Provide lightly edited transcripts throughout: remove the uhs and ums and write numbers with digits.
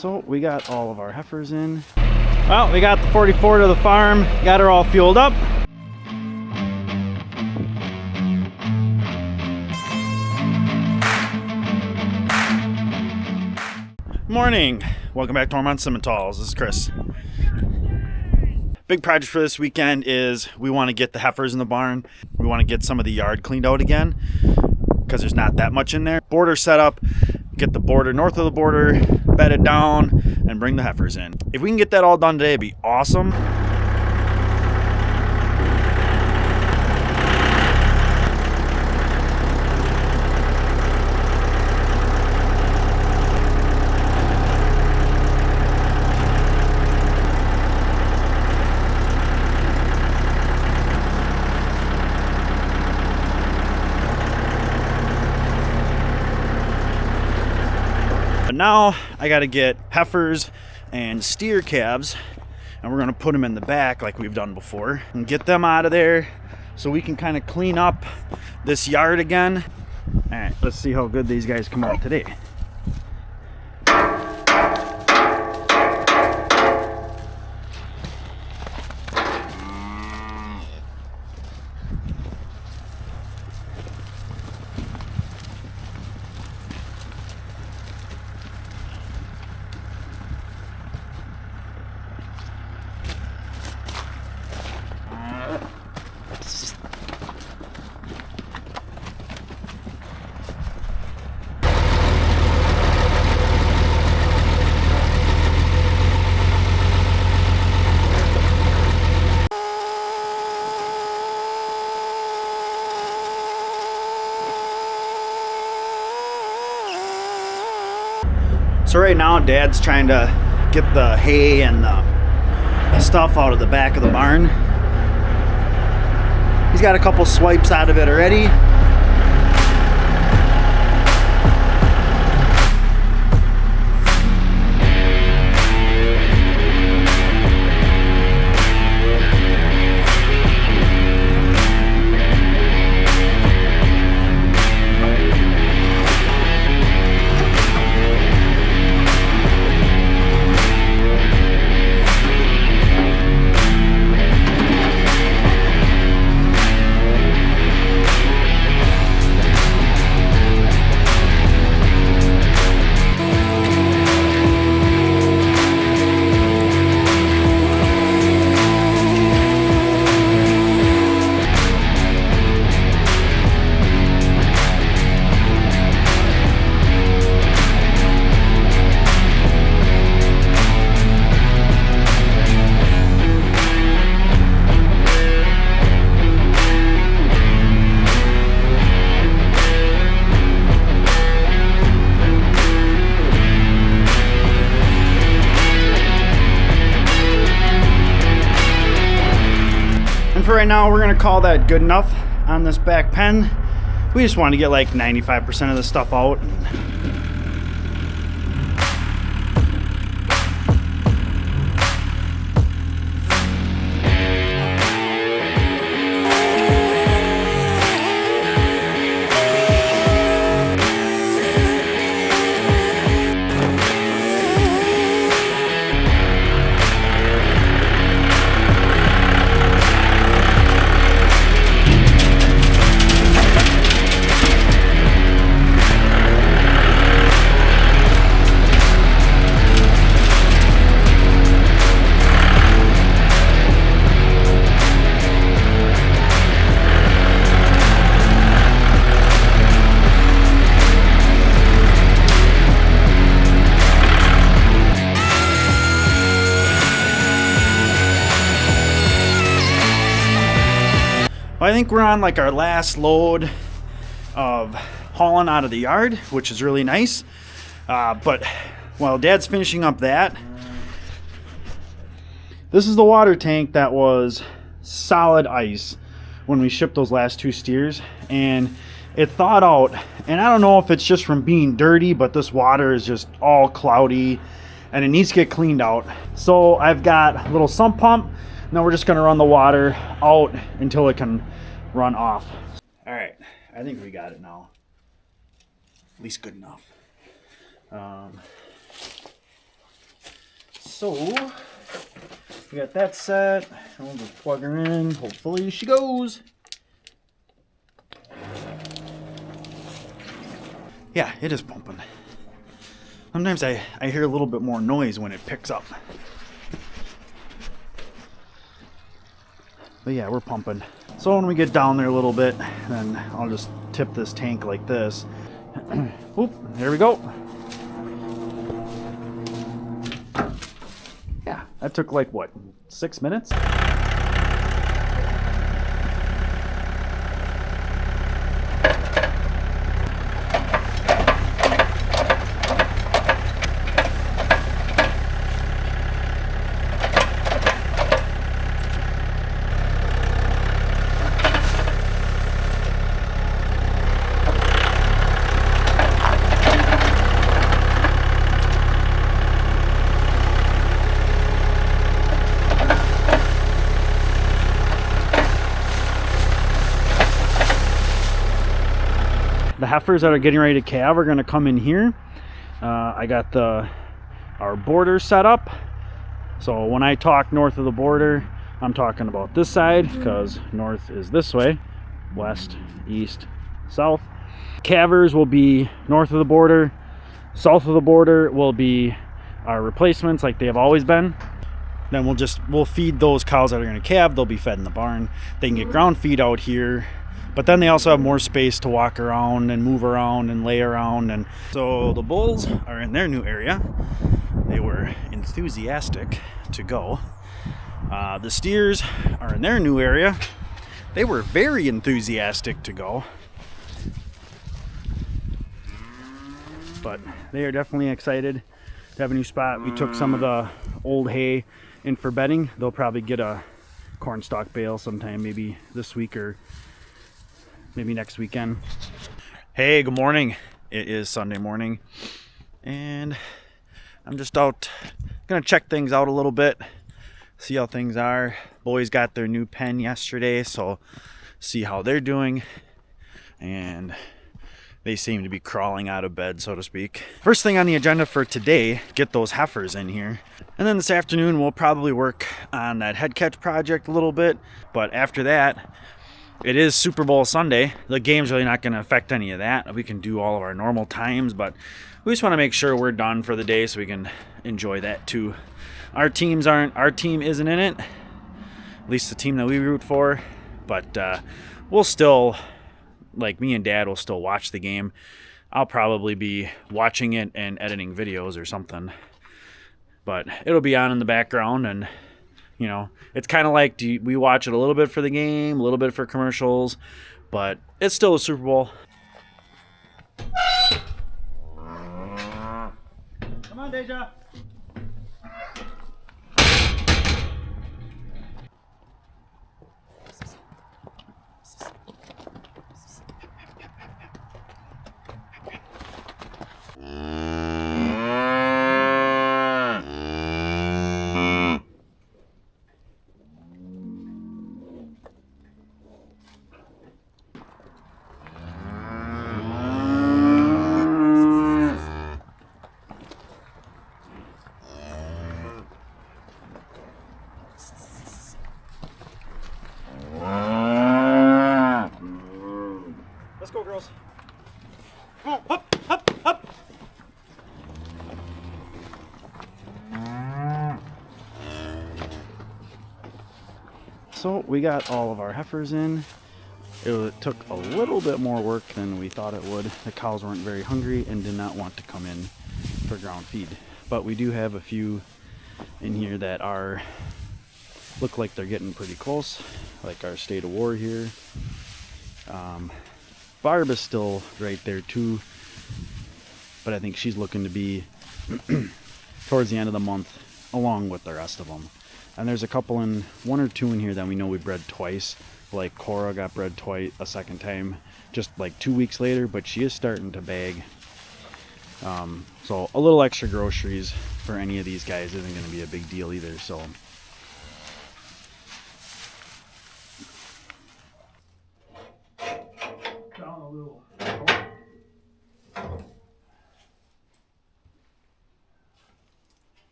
So we got all of our heifers in. Well, we got the 44 to the farm, got her all fueled up. Morning, welcome back to Ohrmundt Simmentals. This is Chris. Big project for this weekend is we want to get the heifers in the barn. We want to get some of the yard cleaned out again because there's not that much in there. Border set up, get the border north of the border, bedded down, and bring the heifers in. If we can get that all done today, it'd be awesome. But now I got to get heifers and steer calves, and we're going to put them in the back like we've done before and get them out of there so we can kind of clean up this yard again. All right, let's see how good these guys come out today. So right now Dad's trying to get the hay and the stuff out of the back of the barn. He's got a couple swipes out of it already. For right now, we're gonna call that good enough on this back pen. We just want to get like 95% of the stuff out. I think we're on like our last load of hauling out of the yard, which is really nice. But while Dad's finishing up that, this is the water tank that was solid ice when we shipped those last two steers, and it thawed out. And I don't know if it's just from being dirty, but this water is just all cloudy and it needs to get cleaned out. So I've got a little sump pump. Now we're just going to run the water out until it can run off. All right, I think we got it now. At least good enough. So we got that set, and we'll just plug her in. Hopefully she goes. Yeah, it is pumping. Sometimes I hear a little bit more noise when it picks up. But yeah, we're pumping. So when we get down there a little bit, then I'll just tip this tank like this. Oop, there we go. Yeah, that took like what, 6 minutes? The heifers that are getting ready to calve are going to come in here. I got our border set up. So when I talk north of the border, I'm talking about this side because north is this way, west, east, south. Calvers will be north of the border. South of the border will be our replacements like they have always been. Then we'll feed those cows that are going to calve. They'll be fed in the barn. They can get ground feed out here. But then they also have more space to walk around and move around and lay around. And so the bulls are in their new area. They were enthusiastic to go. The steers are in their new area. They were very enthusiastic to go. But they are definitely excited to have a new spot. We took some of the old hay in for bedding. They'll probably get a corn stalk bale sometime, maybe this week or maybe next weekend. Hey, good morning. It is Sunday morning and I'm just out gonna check things out a little bit, see how things are. Boys got their new pen yesterday, so see how they're doing, and they seem to be crawling out of bed, so to speak. First thing on the agenda for today, get those heifers in here. And then this afternoon we'll probably work on that head catch project a little bit, but after that, it is Super Bowl Sunday. The game's really not going to affect any of that. We can do all of our normal times, but we just want to make sure we're done for the day so we can enjoy that too. Our team isn't in it, at least the team that we root for, but we'll still, like me and Dad will still watch the game. I'll probably be watching it and editing videos or something, but it'll be on in the background. And you know, it's kind of like we watch it a little bit for the game, a little bit for commercials, but it's still a Super Bowl. Come on, Deja. Let's go, girls. Come on, up, up, up. So we got all of our heifers in. It took a little bit more work than we thought it would. The cows weren't very hungry and did not want to come in for ground feed. But we do have a few in here that look like they're getting pretty close, like our State of War here. Barb is still right there too, but I think she's looking to be towards the end of the month along with the rest of them. And there's a couple in, one or two in here that we know we bred twice. Like Cora got bred twice, a second time, just like 2 weeks later, but she is starting to bag. So a little extra groceries for any of these guys isn't going to be a big deal either. So down a little.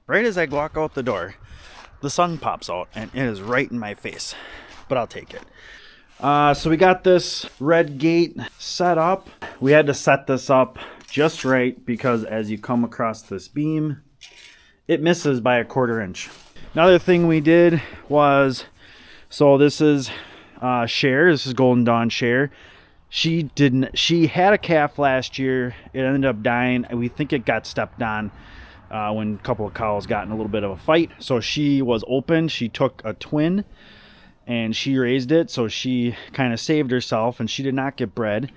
Right as I walk out the door, the sun pops out and it is right in my face, but I'll take it. So we got this red gate set up. We had to set this up just right because as you come across this beam, it misses by 1/4 inch. Another thing we did was, so this is Cher. This is Golden Dawn Cher. She had a calf last year. It ended up dying. We think it got stepped on when a couple of cows got in a little bit of a fight. So she was open. She took a twin and she raised it. So she kind of saved herself and she did not get bred.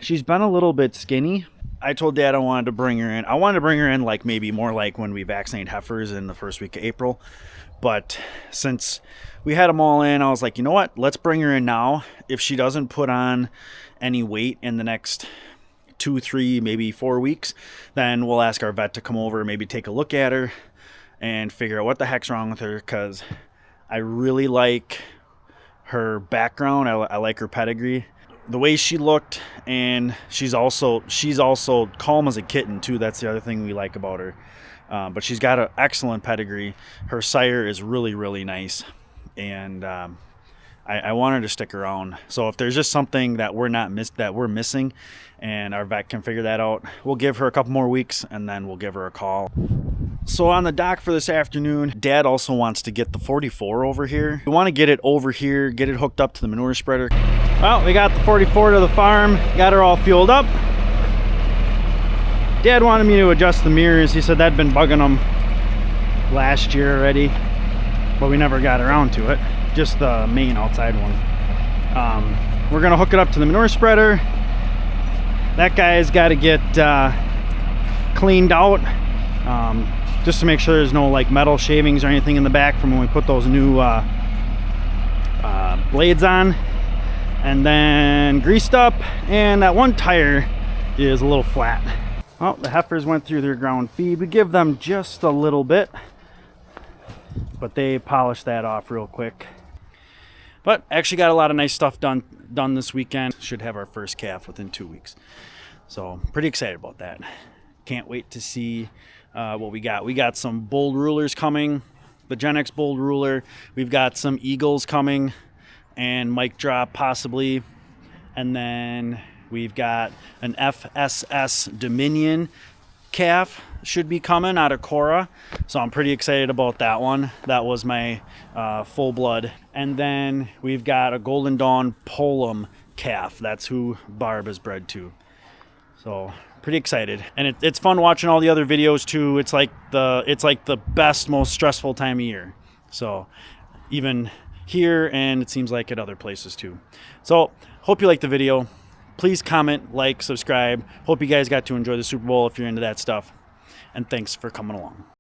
She's been a little bit skinny. I told Dad I wanted to bring her in. I wanted to bring her in like maybe more like when we vaccinated heifers in the first week of April. But since we had them all in, I was like, you know what? Let's bring her in now. If she doesn't put on any weight in the next 2, 3, maybe 4 weeks, then we'll ask our vet to come over, maybe take a look at her and figure out what the heck's wrong with her, because I really like her background. I like her pedigree, the way she looked, and she's also calm as a kitten too. That's the other thing we like about her. But she's got an excellent pedigree. Her sire is really, really nice, and I want her to stick around. So if there's just something that we're missing, and our vet can figure that out, we'll give her a couple more weeks, and then we'll give her a call. So on the dock for this afternoon, Dad also wants to get the 44 over here. We want to get it over here, get it hooked up to the manure spreader. Well, we got the 44 to the farm, got her all fueled up. Dad wanted me to adjust the mirrors. He said that'd been bugging him last year already, but we never got around to it. Just the main outside one. We're gonna hook it up to the manure spreader. That guy's got to get cleaned out, just to make sure there's no like metal shavings or anything in the back from when we put those new blades on. And then greased up, and that one tire is a little flat. Well, the heifers went through their ground feed. We give them just a little bit, but they polished that off real quick. But actually got a lot of nice stuff done this weekend. Should have our first calf within 2 weeks. So pretty excited about that. Can't wait to see what we got. We got some bold rulers coming, the Gen X bold ruler. We've got some eagles coming and mic drop possibly. And then we've got an FSS Dominion calf should be coming out of Cora, so I'm pretty excited about that one. That was my full blood. And then we've got a Golden Dawn Polum calf. That's who Barb is bred to, so pretty excited. And it's fun watching all the other videos too. It's like the best, most stressful time of year, so even here, and it seems like at other places too. So hope you liked the video. Please comment, like, subscribe. Hope you guys got to enjoy the Super Bowl if you're into that stuff. And thanks for coming along.